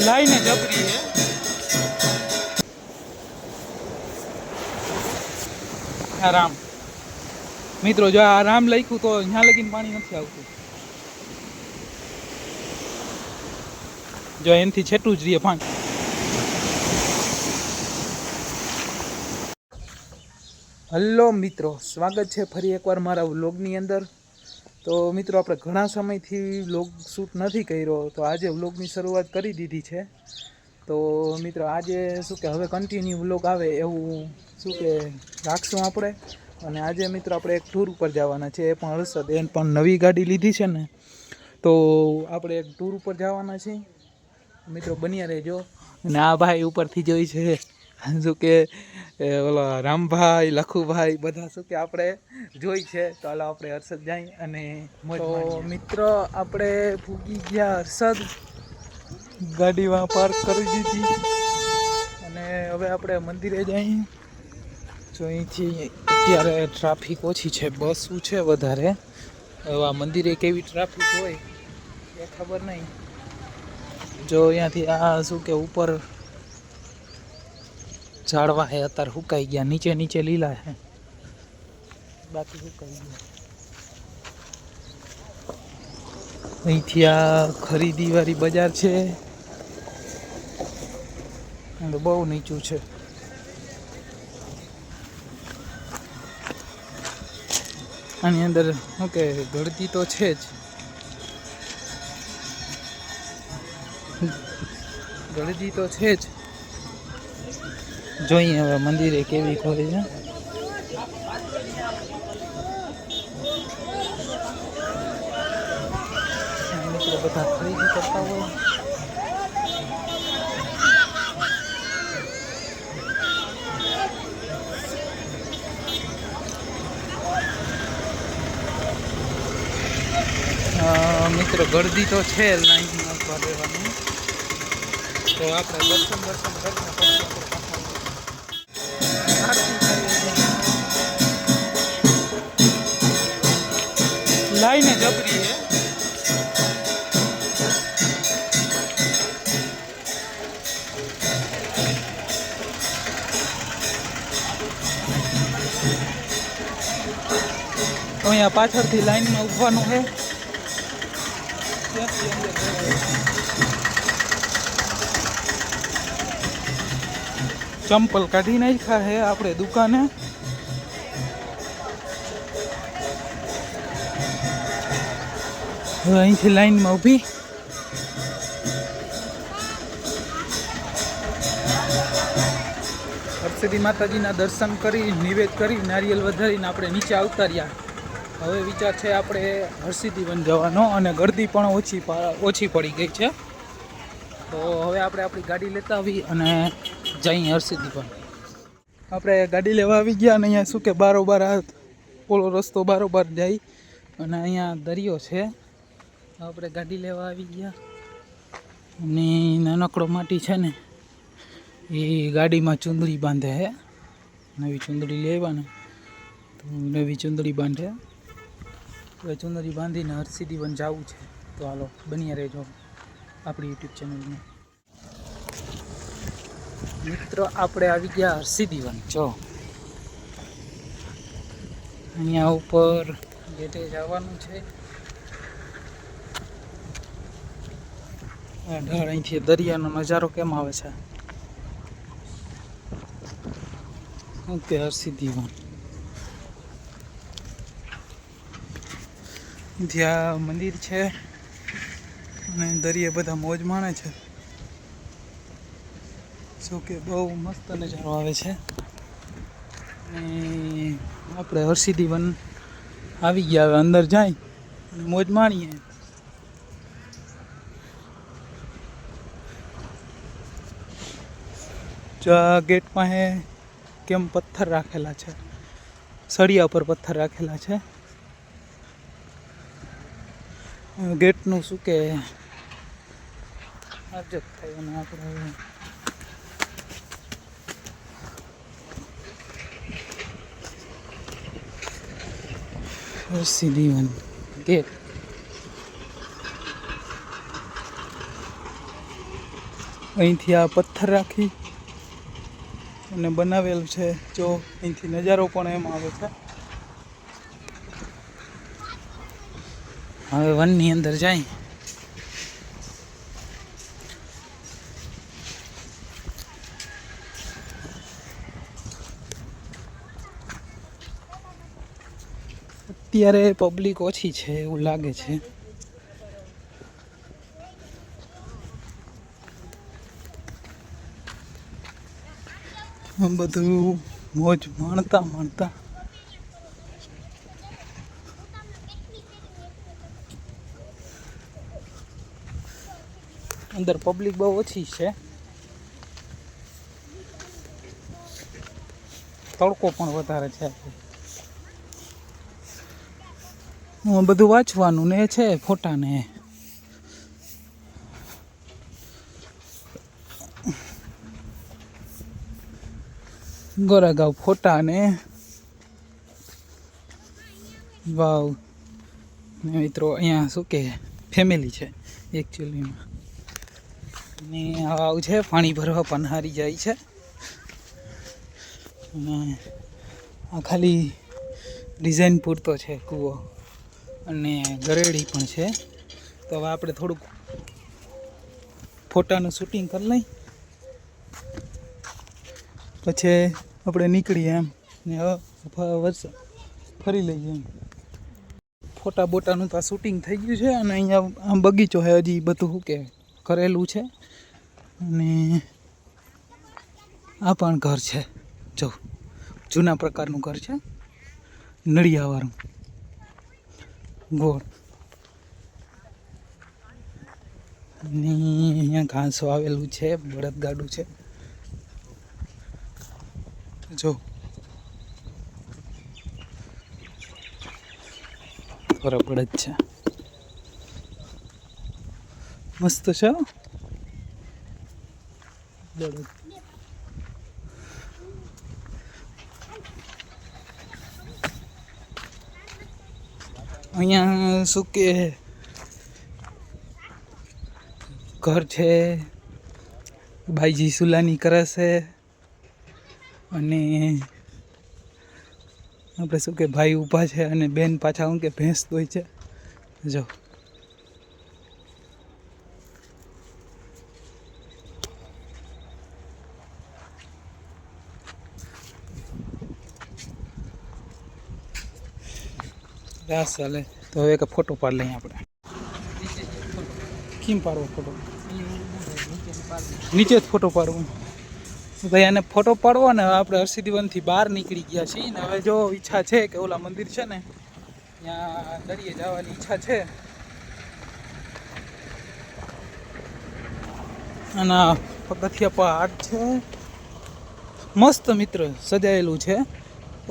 લાઈને જબરી હે આ રામ મિત્રો, જો આ રામ લખ્યું તો અહીંયા લગીને પાણી નથી આવતું. જો એનથી છેટું જ રહીએ પાણી. હલો મિત્રો, સ્વાગત છે ફરી એકવાર મારા વ્લોગની અંદર. તો મિત્રો, આપણે ઘણા સમયથી વ્લોગ શૂટ નથી કર્યો, તો આજે વ્લોગની શરૂઆત કરી દીધી છે. તો મિત્રો, આજે શું કે હવે કન્ટિન્યુ વ્લોગ આવે એવું શું કે રાખશું આપણે. અને આજે મિત્રો આપણે એક ટૂર ઉપર જવાના છે, એ પણ હર્ષદ એને પણ નવી ગાડી લીધી છે ને, તો આપણે એક ટૂર ઉપર જવાના છીએ. મિત્રો બન્યા રહેજો. અને આ ભાઈ ઉપરથી જોઈ છે શું કે ઓલા રામભાઈ, લખુભાઈ બધા શું કે આપણે જોઈ છે. તો હાલો આપણે હર્ષદ જાય અને તો મિત્રો આપણે પૂગી ગયા હર્ષદ, ગાડીમાં પાર્ક કરી દીધી અને હવે આપણે મંદિરે જઈએ. જો અહીંથી અત્યારે ટ્રાફિક ઓછી છે, બસ છે વધારે. હવે આ મંદિરે કેવી ટ્રાફિક હોય એ ખબર નહીં. જો અહીંયાથી આ શું કે ઉપર ઝાડવા હે અત્યારે સુકાઈ ગયા, નીચે નીચે લીલા છે, બાકી સુકાઈ ગયા. અહીંથી આ ખરીદીવાળી બજાર છે, બહુ નીચું છે. આની અંદર શું કે ગળદી તો છે જ, ગળદી તો છે જ. જોઈએ હવે મંદિરે કેવી ખોલે છે. મિત્રો બધા ખરીદી કરતા હોય. મિત્રો ગળદી તો છે લાઈનમાં ઉભા રહેવાની. તો આપણે દર્શન કરીને પછી લાઈને જબરી હે અહીંયા પાછળથી લાઈનમાં ઊભવાનું છે. ચંપલ કાઢી નાખ્યા હે આપણે દુકાને. હવે અહીંથી લાઈનમાં ઊભી. હરસિદ્ધિ માતાજીના દર્શન કરી, નિવેદ કરી, નારિયેલ વધારીને આપણે નીચે આવતા રહ્યા. હવે વિચાર છે આપણે હરસિદ્ધિ વન જવાનો, અને ગળદી પણ ઓછી પડી ગઈ છે. તો હવે આપણે આપણી ગાડી લેતા આવી અને જઈએ હરસિદ્ધિ વન. આપણે ગાડી લેવા આવી ગયા અને અહીંયા શું કે બારોબાર પોલો રસ્તો બારોબાર જાય અને અહીંયા દરિયો છે. આપણે ગાડી લેવા આવી ગયા અને નાનકડો માટી છે ને એ ગાડીમાં ચુંદડી બાંધે છે. નવી ચુંદડી લેવા ને તો નવી ચુંદડી બાંધે. હવે ચુંદડી બાંધીને હરસિદ્ધિ વન જવું છે. તો હાલો બન્યા રહેજો આપણી યુટ્યુબ ચેનલમાં. મિત્રો આપણે આવી ગયા હરસિદ્ધિ વન. જો અહીંયા ઉપર ગેટે જવાનું છે. ઢાળ અહીંથી દરિયાનો નજારો કેમ આવે છે. ઓકે, હરસિદ્ધિ વન ત્યાં મંદિર છે અને દરિયે બધા મોજ માણે છે. શું કે બહુ મસ્ત નજારો આવે છે. અને આપણે હરસિદ્ધિ વન આવી ગયા. હવે અંદર જાય મોજ માણીએ. જો આ ગેટ પાસે કેમ પથ્થર રાખેલા છે, સળિયા પર પથ્થર રાખેલા છે. ગેટનું શું કે આજત થાય. અને આપણે હરસિદ્ધિ વન ગેટ અહીંથી આ પથ્થર રાખી અને બનાવેલ છે. જો અહીંથી નજારો પણ એમ આવે છે. હવે વનની અંદર જાય. અત્યારે પબ્લિક ઓછી છે એવું લાગે છે. બધું મોજ માણતા અંદર પબ્લિક બહુ ઓછી છે. તડકો પણ વધારે છે. બધું વાંચવાનું ને છે, ફોટા ને ગોરાગાંવ ફોટા ને વાવ. મિત્રો અહીંયા શું કે ફેમિલી છે એકચ્યુઅલીમાં. ને આવું છે, પાણી ભરવા પણ હારી જાય છે. અને આ ખાલી ડિઝાઇન પૂરતો છે કૂવો, અને ગરેડી પણ છે. તો હવે આપણે થોડુંક ફોટાનું શૂટિંગ કરી લઈ, પછી આપણે નીકળીએ એમ ને વર્ષ ફરી લઈએ એમ. ફોટા બોટાનું તો આ શૂટિંગ થઈ ગયું છે. અને અહીંયા આમ બગીચો છે, હજી બધું શું કે કરેલું છે. અને આ પણ ઘર છે, જો જૂના પ્રકારનું ઘર છે, નળિયાવાળું ગોળ. અને અહીંયા ઘાસો આવેલું છે, બળદગાડું છે. જો બરાબર જ છે, મસ્ત છે. બળદ અહીંયા શું કે ઘર છે, બાઈજી સુલાની કરે છે. અને આપણે શું કે ભાઈ ઊભા છે, અને બેન પાછા શું કે ભેંસ દોય છે. જો રાસ ચાલે. તો હવે એક ફોટો પાડ લઈએ આપણે. કેમ પાડવો ફોટો? નીચે જ ફોટો પાડવો. ભાઈ આને ફોટો પાડવો ને. આપણે હરસિદ્ધિ વનથી બહાર નીકળી ગયા છીએ ને હવે જો ઈચ્છા છે કે ઓલા મંદિર છે ને ત્યાં દરિયે જવાની ઈચ્છા છે. અને પગથિયા પહાડ છે મસ્ત મિત્ર, સજાયેલું છે.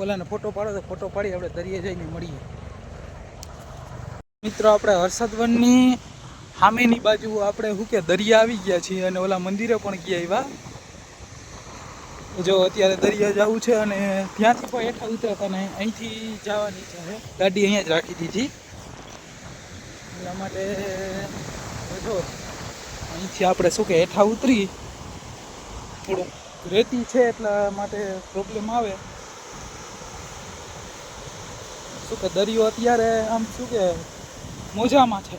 ઓલાને ફોટો પાડો તો ફોટો પાડી આપણે દરિયે જઈને મળીએ. મિત્રો આપણે હર્ષદ વનની સામેની બાજુ આપણે શું કે દરિયા આવી ગયા છીએ, અને ઓલા મંદિરે પણ ગયા એવા. જો અત્યારે દરિયા જવું છે, અને ત્યાંથી પણ હેઠા ઉતરતા ને અહીંથી જવાની ઈચ્છા છે. ગાડી અહીંયા જ રાખી દીધી એટલા માટે. જો અહીંથી આપણે શું કે હેઠા ઉતરી, થોડુંક રેતી છે એટલા માટે પ્રોબ્લેમ આવે. શું કે દરિયો અત્યારે આમ શું કે મોજામાં છે.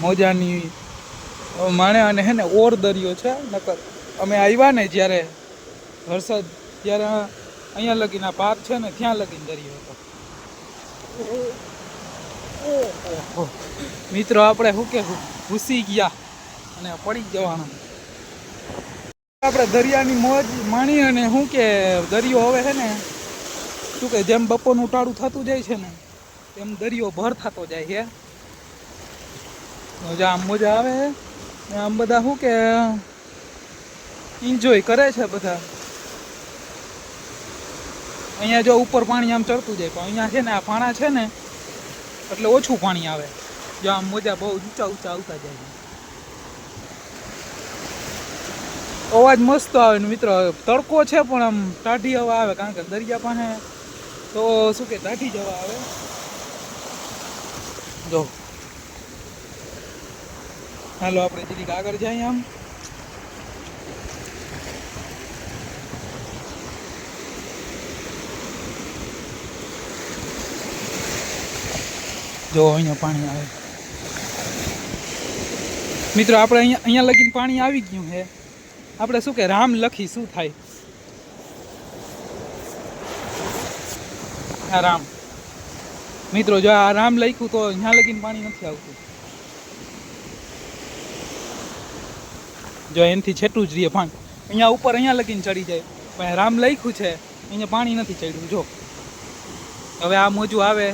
મોજાની માણે. અને હે ને ઓર દરિયો છે. નકર અમે આવ્યા ને જ્યારે હર્ષદ, ત્યારે અહીંયા લગીના પાર છે ને ત્યાં લગીને દરિયો હતો. મિત્રો આપણે શું કે ઘૂસી ગયા અને પડી જવાના. આપણે દરિયાની મોજ માણી, અને શું કે દરિયો હવે છે ને શું કે જેમ બપોરનું ટાળું થતું જાય છે ને એમ દરિયો ભર થતો જાય છે. મજા આમ મજા આવે. આમ બધા શું કે એન્જોય કરે છે બધા. અહીંયા જો ઉપર પાણી આમ ચડતું જાય, પણ અહીંયા છે ને આ પાણા છે ને એટલે ઓછું પાણી આવે. જો આમ મજા બહુ ઊંચા ઊંચા આવતા જાય. અવાજ મસ્ત આવે ને મિત્રો. તડકો છે પણ આમ ટાઢી હવા આવે, કારણ કે દરિયા પાસે તો શું કે ટાઢી જ હવા આવે. જો હાલો આપણે જરીક આગળ જઈએ આમ. જો અહીંયા પાણી આવે મિત્રો, આપણે અહીંયા લગીને પાણી આવી ગયું છે. આપણે શું કે રામ લખી શું થાય? આ રામ મિત્રો, જો આ રામ લખ્યું તો અહીંયા લગીને પાણી નથી આવતું. જો એનાથી છેટું જ રહીએ પાણી, અહીંયા ઉપર અહીંયા લગીને ચડી જાય. પણ રામ લખ્યું છે, અહીંયા પાણી નથી ચડ્યું. જો હવે આ મોજું આવે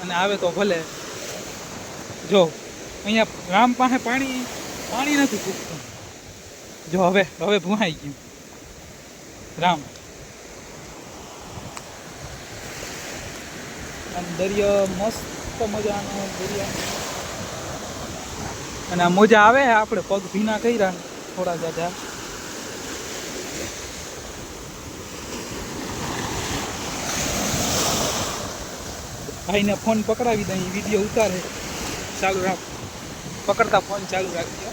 અને આવે તો ભલે. જો અહીંયા રામ પાસે પાણી નથી પૂછતું. જો હવે ભૂહાઈ ગયું રામ. આમ દરિયો મસ્ત મજાનો દરિયા, અને આ મોજા આવે. આપણે પગ ભીના કર્યા થોડા જાજા. ભાઈને ફોન પકડાવી દઈ, વિડીયો ઉતારે. ચાલુ રાખ, પકડતા ફોન ચાલુ રાખજો.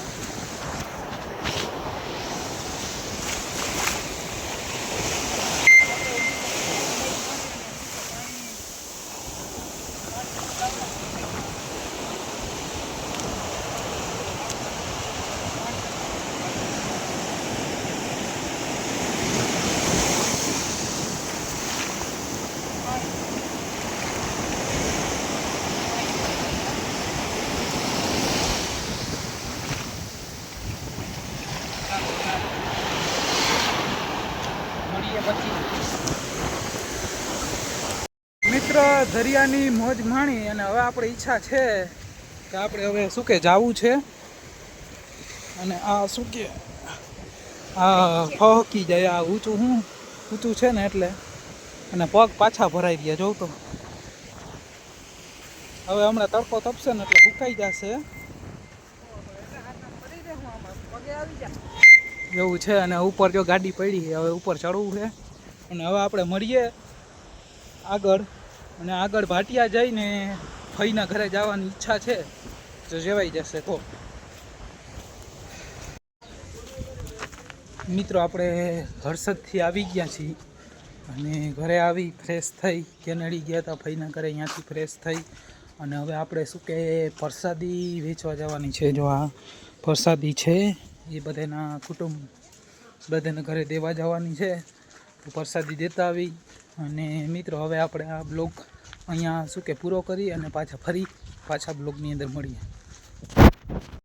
મિત્ર, દરિયાની મોજ માણી અને હવે આપણે ઈચ્છા છે કે આપણે હવે શું કે જવું છે. અને આ શું કે આ ફહકી જાય, આ ઊંચું છે ને એટલે, અને પગ પાછા ભરાઈ ગયા. જોઉં તો હવે હમણાં તડકો તપશે ને એટલે સુકાઈ જશે એવું છે. અને ઉપર જો ગાડી પડી છે, હવે ઉપર ચડવું છે. અને હવે આપણે મળીએ આગળ. અને આગળ ભાટિયા જઈને ફઈના ઘરે જવાની ઈચ્છા છે, જો જવાઈ જશે તો. મિત્રો, આપણે હર્ષદથી આવી ગયા છીએ અને ઘરે આવી ફ્રેશ થઈ. કેનેડી ગયા હતા ફઈના ઘરે, અહીંયાથી ફ્રેશ થઈ અને હવે આપણે શું કે પ્રસાદી વેચવા જવાની છે. જો આ પ્રસાદી છે એ બધાના કુટુંબ બધાને ઘરે દેવા જવાની છે, તો પ્રસાદી દેતા આવી. અને મિત્રો, હવે આપણે આ બ્લોગ અહીંયા શું કે પૂરો કરી અને પાછા બ્લોગની અંદર મળીએ.